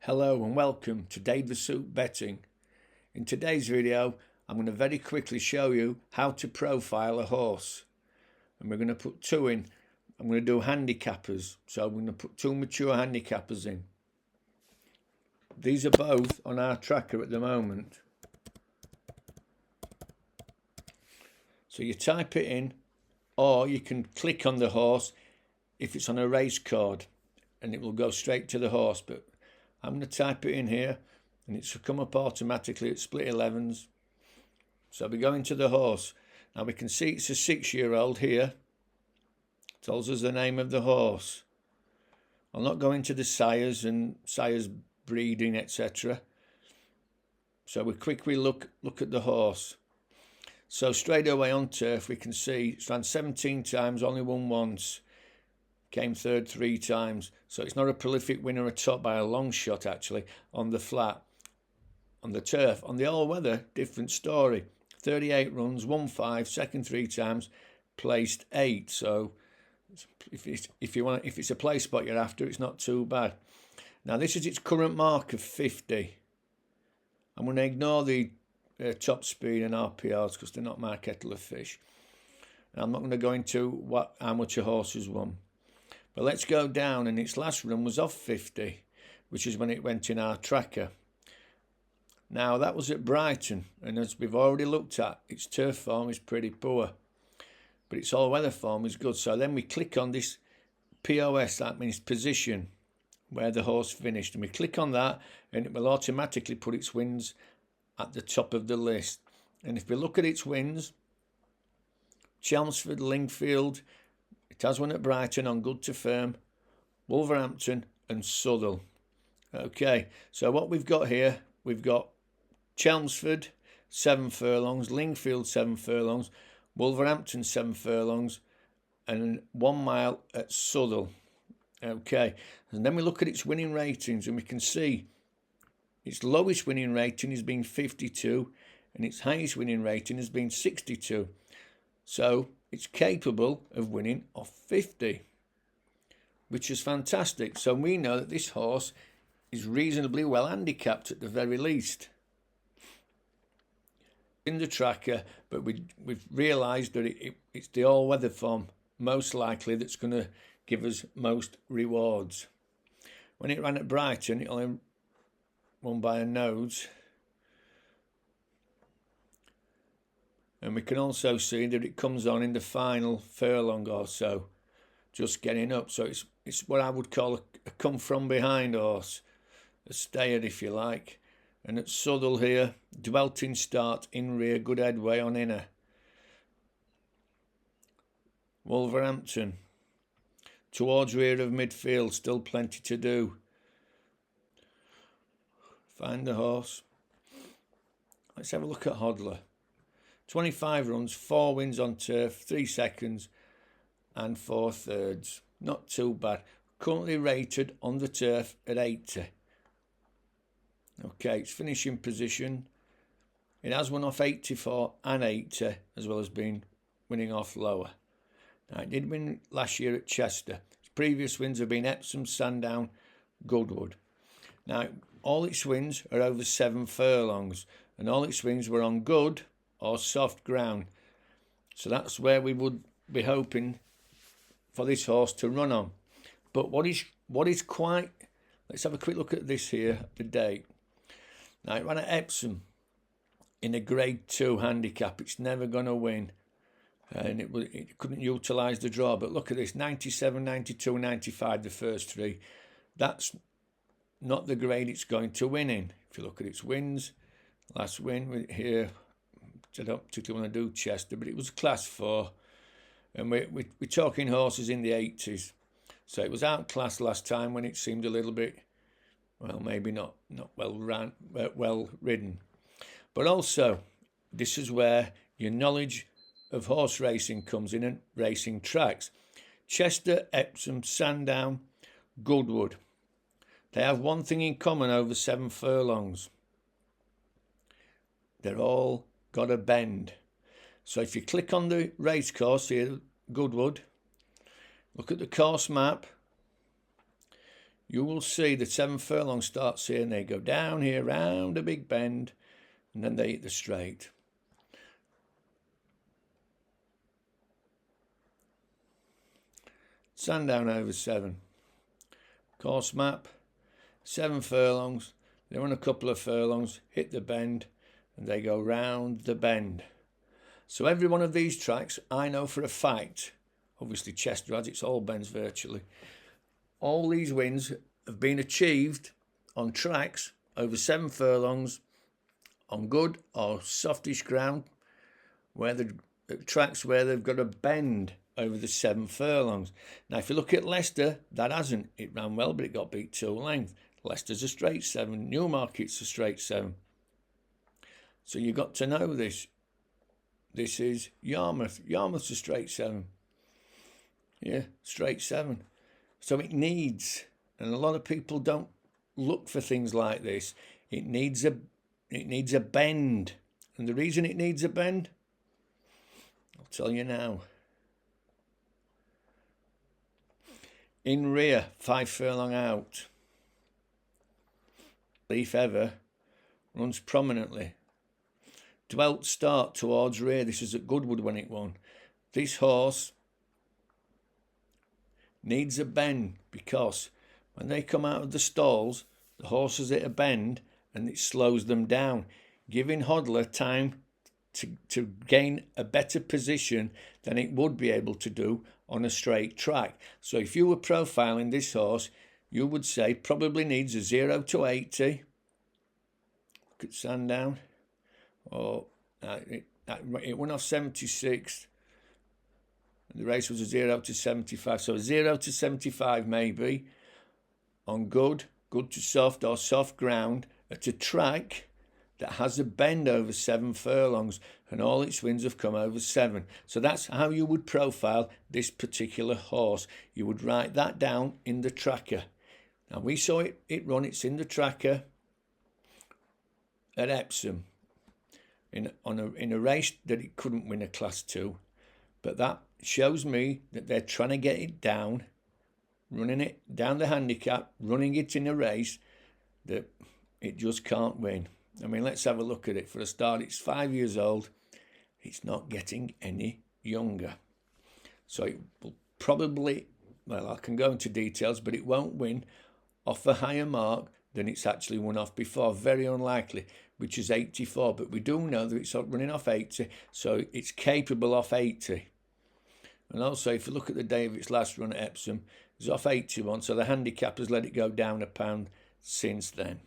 Hello and welcome to Dave the Soup Betting. In today's video, I'm going to very quickly show you how to profile a horse. And we're going to put two in. I'm going to do handicappers. So I'm going to put two mature handicappers in. These are both on our tracker at the moment. So you type it in, or you can click on the horse if it's on a race card and it will go straight to the horse. But I'm going to type it in here and it should come up automatically at split 11s. So we go into the horse. Now we can see it's a 6-year-old here. It tells us the name of the horse. I'll not go into the sires and sires breeding, etc. So we quickly look at the horse. So straight away on turf we can see it's ran 17 times, only won once. Came third 3 times, so it's not a prolific winner at top by a long shot actually. On the flat, on the turf, on the all-weather, different story. 38 runs, won 5, second 3 times, placed 8. So if it's a play spot you're after, it's not too bad. Now this is its current mark of 50. I'm going to ignore the top speed and RPRs because they're not my kettle of fish. And I'm not going to go into how much a horse has won. But let's go down, and its last run was off 50, which is when it went in our tracker. Now that was at Brighton, and as we've already looked at, its turf form is pretty poor, but its all-weather form is good. So then we click on this POS, that means position, where the horse finished, and we click on that, and it will automatically put its wins at the top of the list. And if we look at its wins, Chelmsford, Lingfield, it has one at Brighton on Good to Firm, Wolverhampton and Southwell. Okay, so what we've got here, we've got Chelmsford 7 furlongs, Lingfield 7 furlongs, Wolverhampton 7 furlongs and 1 mile at Southwell. Okay, and then we look at its winning ratings and we can see its lowest winning rating has been 52 and its highest winning rating has been 62. So it's capable of winning off 50, which is fantastic. So we know that this horse is reasonably well handicapped at the very least in the tracker, but we've realised that it's the all-weather form most likely that's going to give us most rewards. When it ran at Brighton, it only won by a nose. And we can also see that it comes on in the final furlong or so, just getting up. So it's what I would call a come from behind horse, a stayer if you like. And at Southwell here, dwelt in start, in rear, good headway on inner. Wolverhampton, towards rear of midfield, still plenty to do. Find the horse. Let's have a look at Hodler. 25 runs, 4 wins on turf, 3 seconds and 4 thirds. Not too bad. Currently rated on the turf at 80. Okay, its finishing position. It has won off 84 and 80, as well as been winning off lower. Now, it did win last year at Chester. Its previous wins have been Epsom, Sandown, Goodwood. Now, all its wins are over 7 furlongs, and all its wins were on good or soft ground. So that's where we would be hoping for this horse to run on. But what is quite, let's have a quick look at this here, the date. Now it ran at Epsom in a grade 2 handicap. It's never going to win. And it couldn't utilise the draw. But look at this, 97, 92, 95, the first 3. That's not the grade it's going to win in. If you look at its wins, last win here, I don't particularly want to do Chester, but it was class 4. And we're talking horses in the 80s. So it was outclassed last time when it seemed a little bit, well, maybe not well ridden. But also, this is where your knowledge of horse racing comes in and racing tracks. Chester, Epsom, Sandown, Goodwood. They have one thing in common over 7 furlongs. They're all got a bend. So if you click on the race course here, Goodwood, look at the course map, you will see the 7 furlong starts here and they go down here, round a big bend, and then they hit the straight. Sandown over 7. Course map, 7 furlongs. They run a couple of furlongs, hit the bend, and they go round the bend. So every one of these tracks, I know for a fact, obviously Chester has its all bends virtually. All these wins have been achieved on tracks over 7 furlongs, on good or softish ground, where the tracks where they've got a bend over the 7 furlongs. Now, if you look at Leicester, that hasn't. It ran well, but it got beat 2 length. Leicester's a straight 7. Newmarket's a straight 7. So you got to know this. This is Yarmouth. Yarmouth's a straight 7. Yeah, straight 7. So it needs, and a lot of people don't look for things like this. It needs a bend. And the reason it needs a bend, I'll tell you now. In rear, 5 furlong out. Leaf Ever runs prominently. Dwelt start towards rear. This is at Goodwood when it won. This horse needs a bend because when they come out of the stalls, the horses hit a bend and it slows them down, giving Hodler time to gain a better position than it would be able to do on a straight track. So if you were profiling this horse, you would say probably needs a 0 to 80. Look at Sandown. It went off 76. The race was a 0 to 75. So a 0 to 75 maybe on good to soft or soft ground at a track that has a bend over 7 furlongs and all its wins have come over 7. So that's how you would profile this particular horse. You would write that down in the tracker. Now we saw it run, it's in the tracker at Epsom in a race that it couldn't win a Class 2. But that shows me that they're trying to get it down, running it down the handicap, running it in a race that it just can't win. I mean, let's have a look at it. For a start, it's 5 years old. It's not getting any younger. So it will probably, well, I can go into details, but it won't win off a higher mark than it's actually won off before. Very unlikely, which is 84. But we do know that it's running off 80, so it's capable off 80. And also, if you look at the day of its last run at Epsom, it's off 81, so the handicap has let it go down a pound since then.